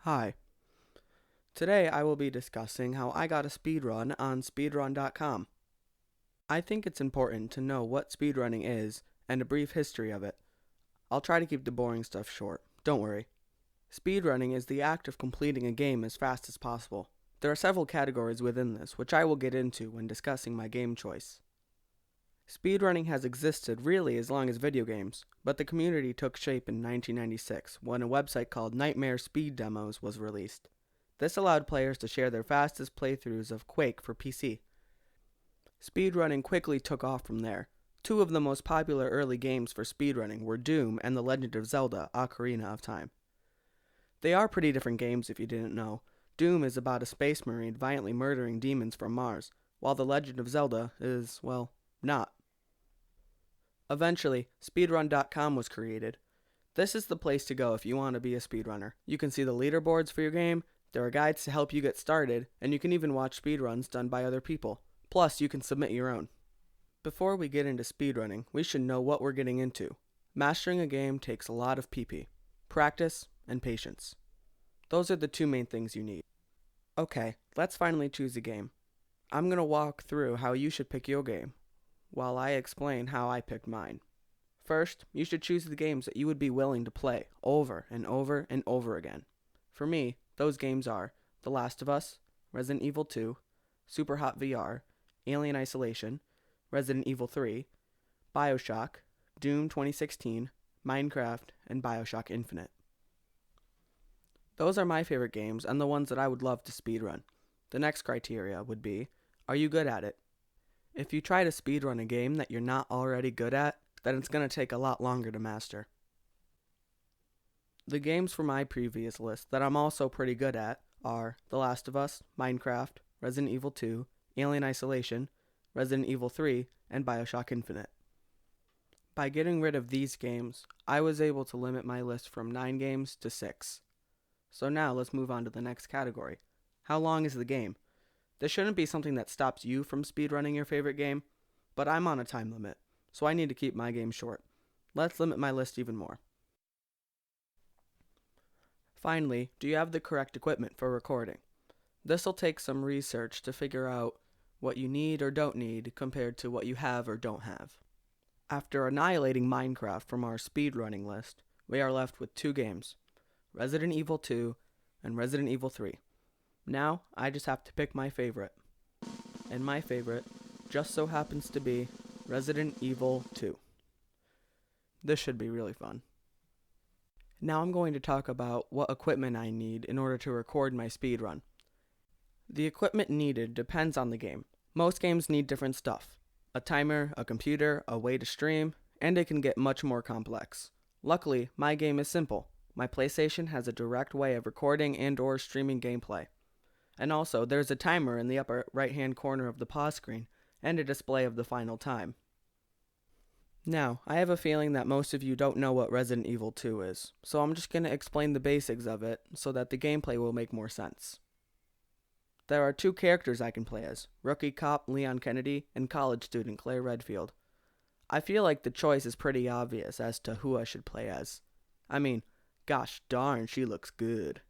Hi. Today I will be discussing how I got a speedrun on speedrun.com. I think it's important to know what speedrunning is and a brief history of it. I'll try to keep the boring stuff short, don't worry. Speedrunning is the act of completing a game as fast as possible. There are several categories within this, which I will get into when discussing my game choice. Speedrunning has existed really as long as video games, but the community took shape in 1996 when a website called Nightmare Speed Demos was released. This allowed players to share their fastest playthroughs of Quake for PC. Speedrunning quickly took off from there. Two of the most popular early games for speedrunning were Doom and The Legend of Zelda: Ocarina of Time. They are pretty different games if you didn't know. Doom is about a space marine violently murdering demons from Mars, while The Legend of Zelda is, well, not. Eventually, speedrun.com was created. This is the place to go if you want to be a speedrunner. You can see the leaderboards for your game, there are guides to help you get started, and you can even watch speedruns done by other people. Plus, you can submit your own. Before we get into speedrunning, we should know what we're getting into. Mastering a game takes a lot of PP, practice, and patience. Those are the two main things you need. Okay, let's finally choose a game. I'm going to walk through how you should pick your game, while I explain how I picked mine. First, you should choose the games that you would be willing to play over and over and over again. For me, those games are The Last of Us, Resident Evil 2, Superhot VR, Alien Isolation, Resident Evil 3, BioShock, Doom 2016, Minecraft, and BioShock Infinite. Those are my favorite games and the ones that I would love to speedrun. The next criteria would be, are you good at it? If you try to speedrun a game that you're not already good at, then it's going to take a lot longer to master. The games from my previous list that I'm also pretty good at are The Last of Us, Minecraft, Resident Evil 2, Alien Isolation, Resident Evil 3, and BioShock Infinite. By getting rid of these games, I was able to limit my list from 9 games to 6. So now let's move on to the next category. How long is the game? This shouldn't be something that stops you from speedrunning your favorite game, but I'm on a time limit, so I need to keep my game short. Let's limit my list even more. Finally, do you have the correct equipment for recording? This'll take some research to figure out what you need or don't need compared to what you have or don't have. After annihilating Minecraft from our speedrunning list, we are left with 2 games, Resident Evil 2 and Resident Evil 3. Now, I just have to pick my favorite. And my favorite just so happens to be Resident Evil 2. This should be really fun. Now I'm going to talk about what equipment I need in order to record my speedrun. The equipment needed depends on the game. Most games need different stuff. A timer, a computer, a way to stream, and it can get much more complex. Luckily, my game is simple. My PlayStation has a direct way of recording and or streaming gameplay. And also, there's a timer in the upper right-hand corner of the pause screen, and a display of the final time. Now, I have a feeling that most of you don't know what Resident Evil 2 is, so I'm just going to explain the basics of it so that the gameplay will make more sense. There are 2 characters I can play as, rookie cop Leon Kennedy and college student Claire Redfield. I feel like the choice is pretty obvious as to who I should play as. I mean, gosh darn, she looks good.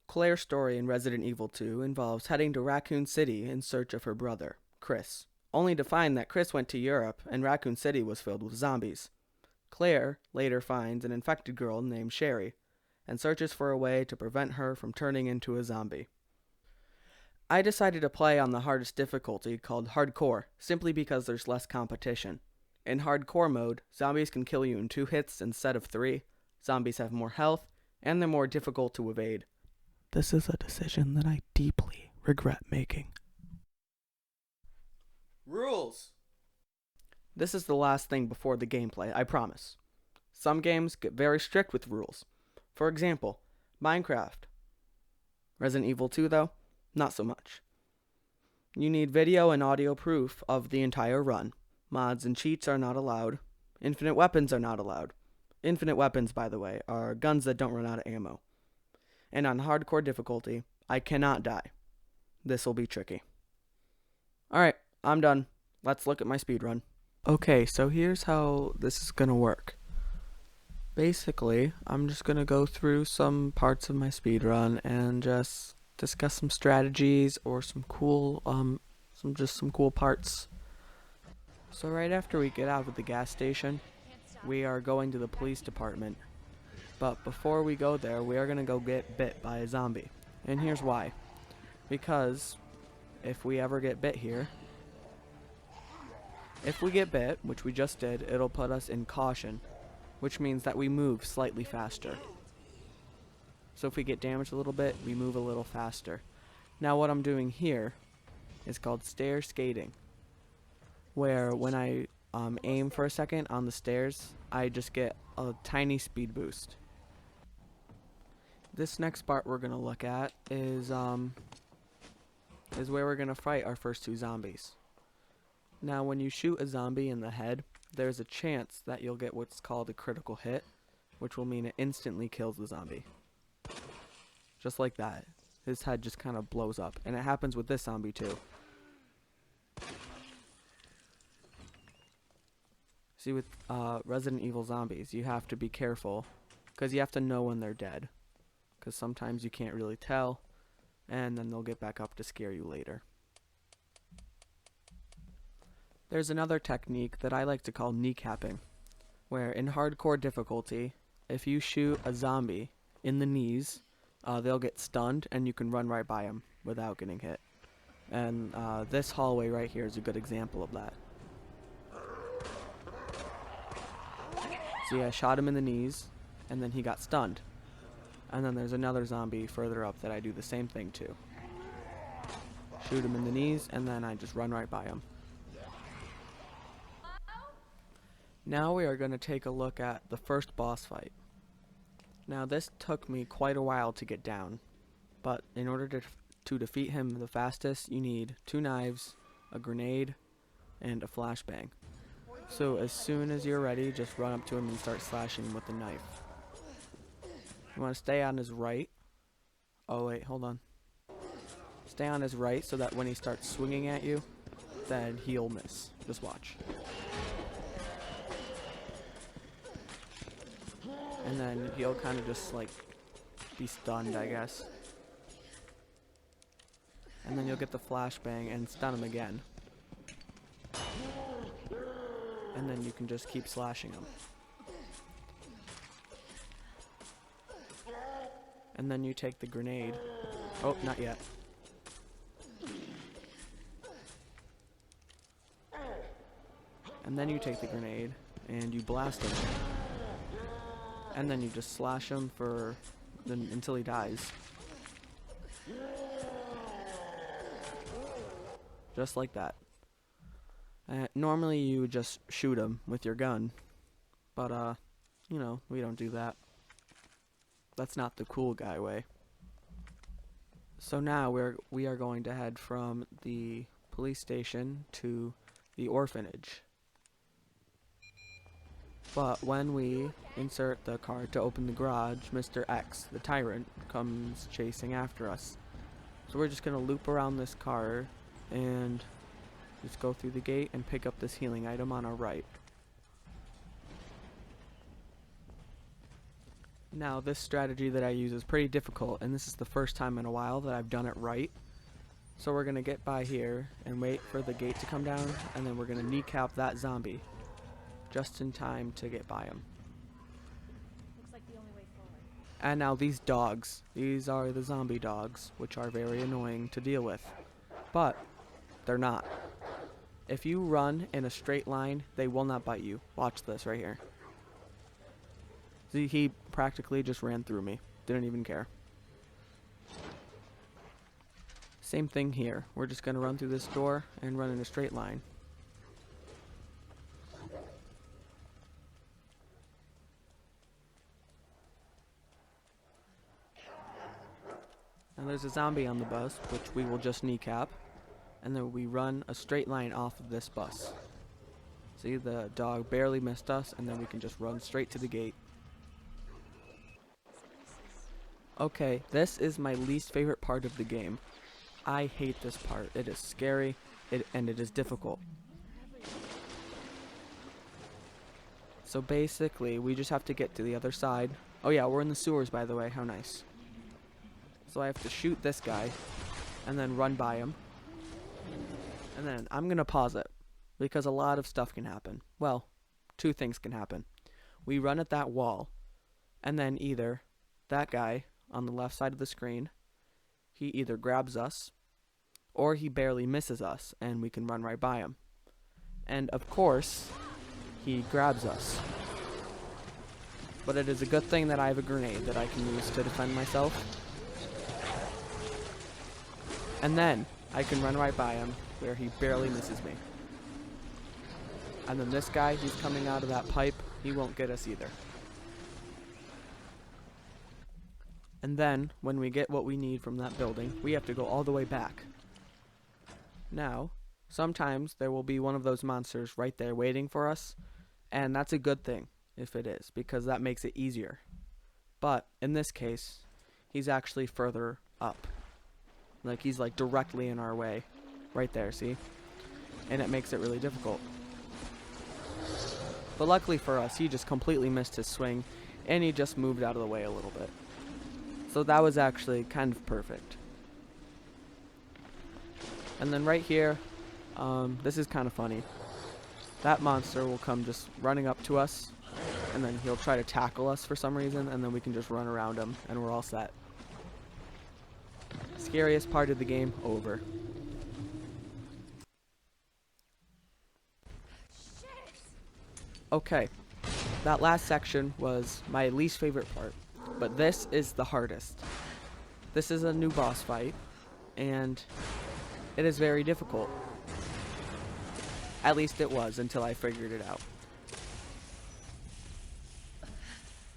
Claire's story in Resident Evil 2 involves heading to Raccoon City in search of her brother, Chris, only to find that Chris went to Europe and Raccoon City was filled with zombies. Claire later finds an infected girl named Sherry and searches for a way to prevent her from turning into a zombie. I decided to play on the hardest difficulty called Hardcore, simply because there's less competition. In Hardcore mode, zombies can kill you in 2 hits instead of 3, zombies have more health, and they're more difficult to evade. This is a decision that I deeply regret making. Rules! This is the last thing before the gameplay, I promise. Some games get very strict with rules. For example, Minecraft. Resident Evil 2, though, not so much. You need video and audio proof of the entire run. Mods and cheats are not allowed. Infinite weapons are not allowed. Infinite weapons, by the way, are guns that don't run out of ammo. And on hardcore difficulty, I cannot die. This will be tricky. Alright, I'm done. Let's look at my speedrun. Okay, so here's how this is gonna work. Basically, I'm just gonna go through some parts of my speedrun and just discuss some strategies or some cool parts. So right after we get out of the gas station, we are going to the police department. But before we go there, we are gonna go get bit by a zombie. And here's why. Because if we ever get bit here, if we get bit, which we just did, it'll put us in caution, which means that we move slightly faster. So if we get damaged a little bit, we move a little faster. Now what I'm doing here is called stair skating, where when I aim for a second on the stairs, I just get a tiny speed boost. This next part we're going to look at is where we're going to fight our first two zombies. Now when you shoot a zombie in the head, there's a chance that you'll get what's called a critical hit, which will mean it instantly kills the zombie. Just like that. His head just kind of blows up. And it happens with this zombie too. See, with Resident Evil zombies, you have to be careful, because you have to know when they're dead. Because sometimes you can't really tell, and then they'll get back up to scare you later. There's another technique that I like to call kneecapping, where in hardcore difficulty, if you shoot a zombie in the knees, they'll get stunned and you can run right by them without getting hit. And this hallway right here is a good example of that. See, I shot him in the knees and then he got stunned. And then there's another zombie further up that I do the same thing to. Shoot him in the knees and then I just run right by him. Now we are going to take a look at the first boss fight. Now this took me quite a while to get down, but in order to defeat him the fastest, you need 2 knives, a grenade, and a flashbang. So as soon as you're ready, just run up to him and start slashing him with the knife. You want to stay on his right. Oh wait, hold on. Stay on his right so that when he starts swinging at you, then he'll miss. Just watch. And then he'll kind of just like be stunned, I guess. And then you'll get the flashbang and stun him again. And then you can just keep slashing him. And then you take the grenade. Oh, not yet. And then you take the grenade and you blast him. And then you just slash him until he dies. Just like that. Normally you would just shoot him with your gun. But, you know, we don't do that. That's not the cool guy way. So now we are going to head from the police station to the orphanage. But when we insert the card to open the garage, Mr. X, the tyrant, comes chasing after us. So we're just going to loop around this car and just go through the gate and pick up this healing item on our right. Now this strategy that I use is pretty difficult, and this is the first time in a while that I've done it right. So we're going to get by here and wait for the gate to come down, and then we're going to kneecap that zombie. Just in time to get by him. Looks like the only way forward. And now these dogs. These are the zombie dogs, which are very annoying to deal with. But they're not. If you run in a straight line, they will not bite you. Watch this right here. See, he practically just ran through me. Didn't even care. Same thing here. We're just going to run through this door and run in a straight line. Now there's a zombie on the bus, which we will just kneecap, and then we run a straight line off of this bus. See, the dog barely missed us, and then we can just run straight to the gate. Okay, this is my least favorite part of the game. I hate this part. It is scary, and it is difficult. So basically, we just have to get to the other side. Oh yeah, we're in the sewers, by the way. How nice. So I have to shoot this guy and then run by him. And then I'm going to pause it because a lot of stuff can happen. Well, two things can happen. We run at that wall, and then either that guy on the left side of the screen, he either grabs us or he barely misses us and we can run right by him. And of course, he grabs us. But it is a good thing that I have a grenade that I can use to defend myself. And then I can run right by him where he barely misses me. And then this guy, he's coming out of that pipe. He won't get us either. And then, when we get what we need from that building, we have to go all the way back. Now, sometimes there will be one of those monsters right there waiting for us, and that's a good thing if it is, because that makes it easier. But, in this case, he's actually further up. Like, he's like directly in our way. Right there, see? And it makes it really difficult. But luckily for us, he just completely missed his swing, and he just moved out of the way a little bit. So that was actually kind of perfect. And then right here, this is kind of funny. That monster will come just running up to us, and then he'll try to tackle us for some reason, and then we can just run around him, and we're all set. Scariest part of the game over. Okay, that last section was my least favorite part, but this is the hardest. This is a new boss fight, and it is very difficult. At least it was until I figured it out.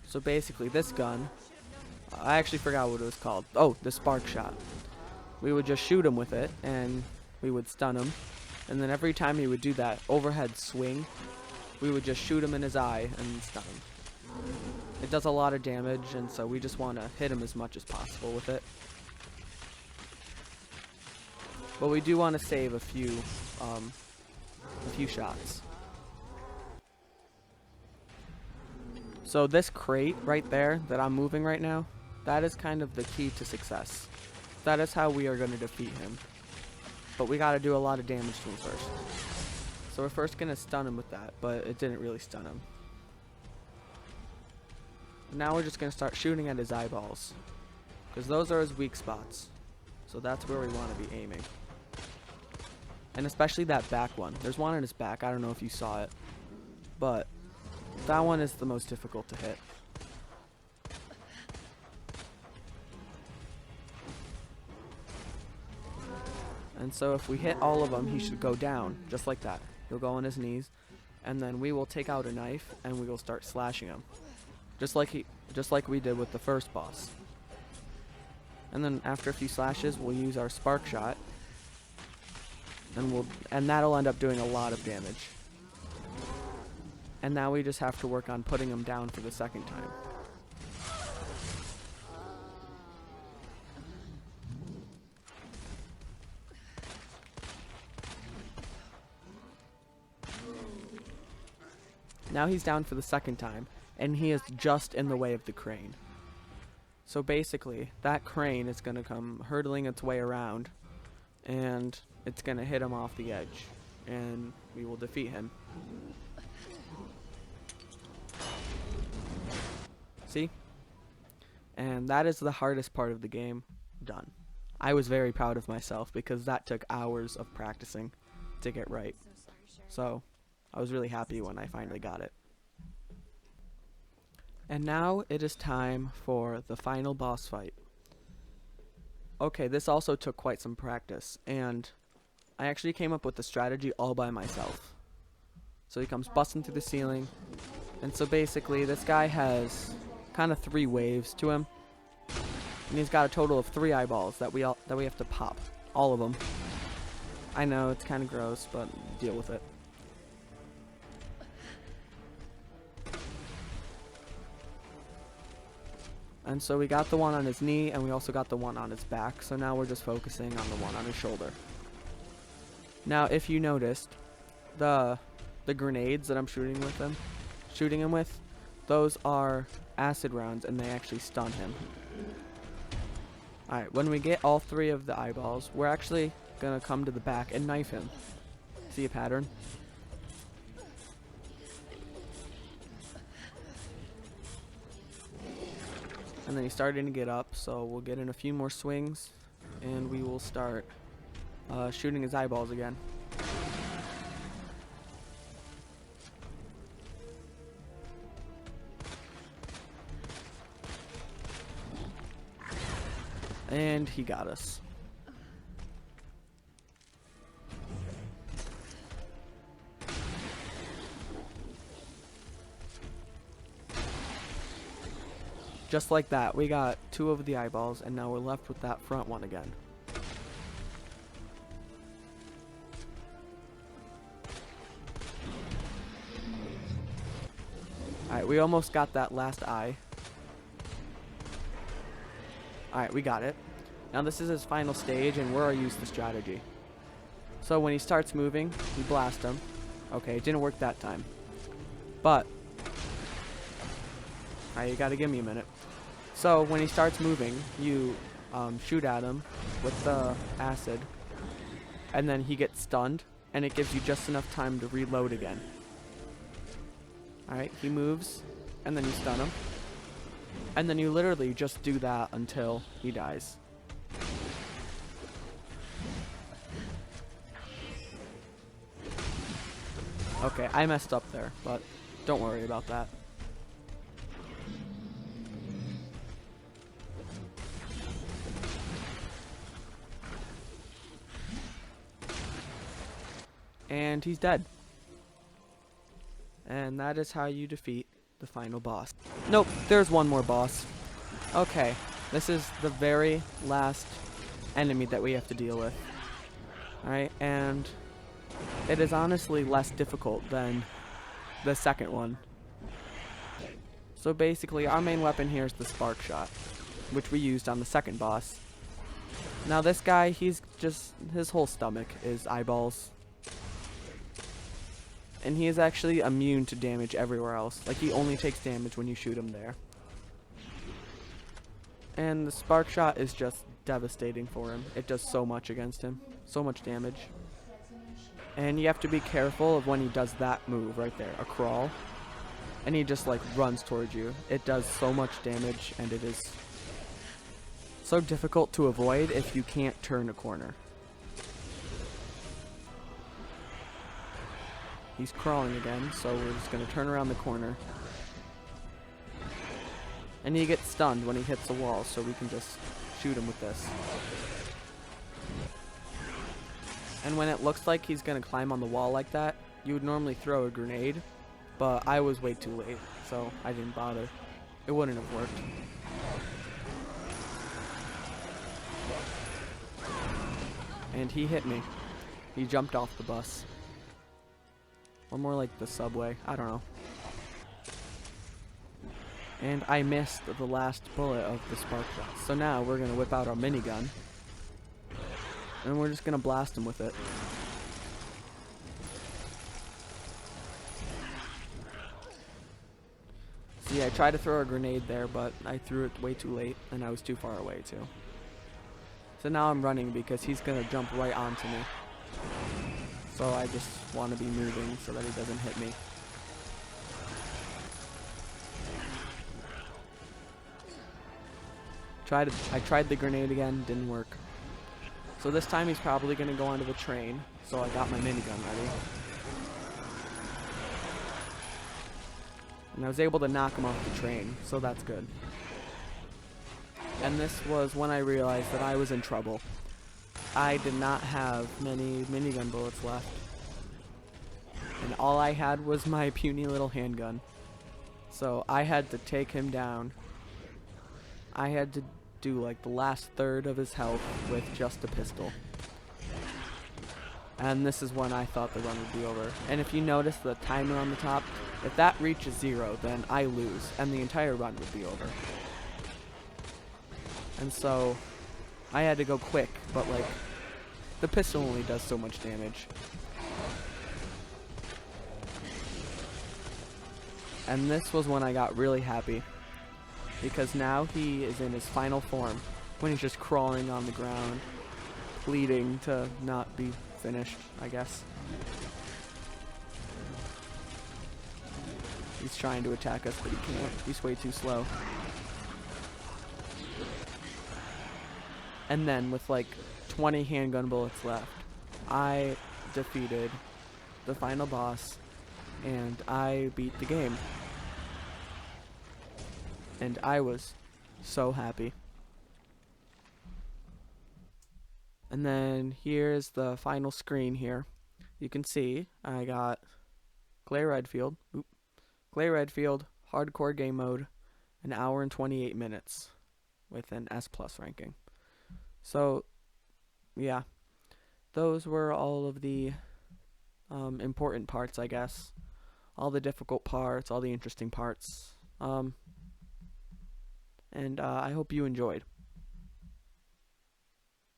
So basically this gun, I actually forgot what it was called. Oh, the spark shot. We would just shoot him with it, and we would stun him, and then every time he would do that overhead swing, we would just shoot him in his eye and stun him. It does a lot of damage, and so we just want to hit him as much as possible with it. But we do want to save a few shots. So this crate right there that I'm moving right now, that is kind of the key to success. That is how we are going to defeat him. But we got to do a lot of damage to him first. So we're first going to stun him with that, but it didn't really stun him. Now we're just going to start shooting at his eyeballs, because those are his weak spots. So that's where we want to be aiming. And especially that back one. There's one in his back. I don't know if you saw it. But that one is the most difficult to hit. And so if we hit all of them, he should go down, just like that. He'll go on his knees, and then we will take out a knife and we will start slashing him. Just like we did with the first boss. And then after a few slashes, we'll use our spark shot, and that'll end up doing a lot of damage. And now we just have to work on putting him down for the second time. Now he's down for the second time, and he is just in the way of the crane. So basically, that crane is going to come hurtling its way around, and it's going to hit him off the edge, and we will defeat him. See? And that is the hardest part of the game done. I was very proud of myself because that took hours of practicing to get right. So I was really happy when I finally got it. And now it is time for the final boss fight. Okay, this also took quite some practice, and I actually came up with the strategy all by myself. So he comes busting through the ceiling, and so basically this guy has kind of 3 waves to him, and he's got a total of 3 eyeballs that we have to pop, all of them. I know it's kind of gross, but deal with it. And so we got the one on his knee, and we also got the one on his back, so now we're just focusing on the one on his shoulder. Now, if you noticed, the grenades that I'm shooting with him shooting him with, those are acid rounds and they actually stun him. Alright, when we get all 3 of the eyeballs, we're actually gonna come to the back and knife him. See a pattern? And then he's starting to get up, so we'll get in a few more swings and we will start shooting his eyeballs again. And he got us. Just like that, we got 2 of the eyeballs, and now we're left with that front one again. Alright, we almost got that last eye. Alright, we got it. Now this is his final stage, and we're gonna use the strategy. So when he starts moving, we blast him. Okay, it didn't work that time. But alright, you gotta give me a minute. So when he starts moving, you shoot at him with the acid, and then he gets stunned, and it gives you just enough time to reload again. Alright, he moves, and then you stun him. And then you literally just do that until he dies. Okay, I messed up there, but don't worry about that. And he's dead. And that is how you defeat the final boss. Nope, there's one more boss. Okay, this is the very last enemy that we have to deal with. Alright, and it is honestly less difficult than the second one. So basically, our main weapon here is the spark shot, which we used on the second boss. Now this guy, he's just, his whole stomach is eyeballs. And he is actually immune to damage everywhere else. Like, he only takes damage when you shoot him there. And the spark shot is just devastating for him. It does so much against him. So much damage. And you have to be careful of when he does that move right there, a crawl. And he just like runs towards you. It does so much damage, and it is so difficult to avoid if you can't turn a corner. He's crawling again, so we're just going to turn around the corner. And he gets stunned when he hits the wall, so we can just shoot him with this. And when it looks like he's going to climb on the wall like that, you would normally throw a grenade, but I was way too late, so I didn't bother. It wouldn't have worked. And he hit me. He jumped off the bus. Or more like the subway. I don't know. And I missed the last bullet of the spark shot. So now we're going to whip out our minigun. And we're just going to blast him with it. See, I tried to throw a grenade there, but I threw it way too late. And I was too far away too. So now I'm running because he's going to jump right onto me. So I just want to be moving so that he doesn't hit me. I tried the grenade again, didn't work. So this time he's probably going to go onto the train, so I got my minigun ready. And I was able to knock him off the train, so that's good. And this was when I realized that I was in trouble. I did not have many minigun bullets left. And all I had was my puny little handgun. So I had to take him down. I had to do like the last third of his health with just a pistol. And this is when I thought the run would be over. And if you notice the timer on the top, if that reaches 0, then I lose, and the entire run would be over. And so I had to go quick, but like the pistol only does so much damage. And this was when I got really happy, because now he is in his final form, when he's just crawling on the ground, pleading to not be finished, I guess. He's trying to attack us, but he can't. He's way too slow. And then, with like 20 handgun bullets left, I defeated the final boss, and I beat the game. And I was so happy. And then here's the final screen here. You can see I got Clay Redfield, hardcore game mode, an hour and 28 minutes with an S+ ranking. So, yeah, those were all of the important parts, I guess. All the difficult parts, all the interesting parts. And I hope you enjoyed.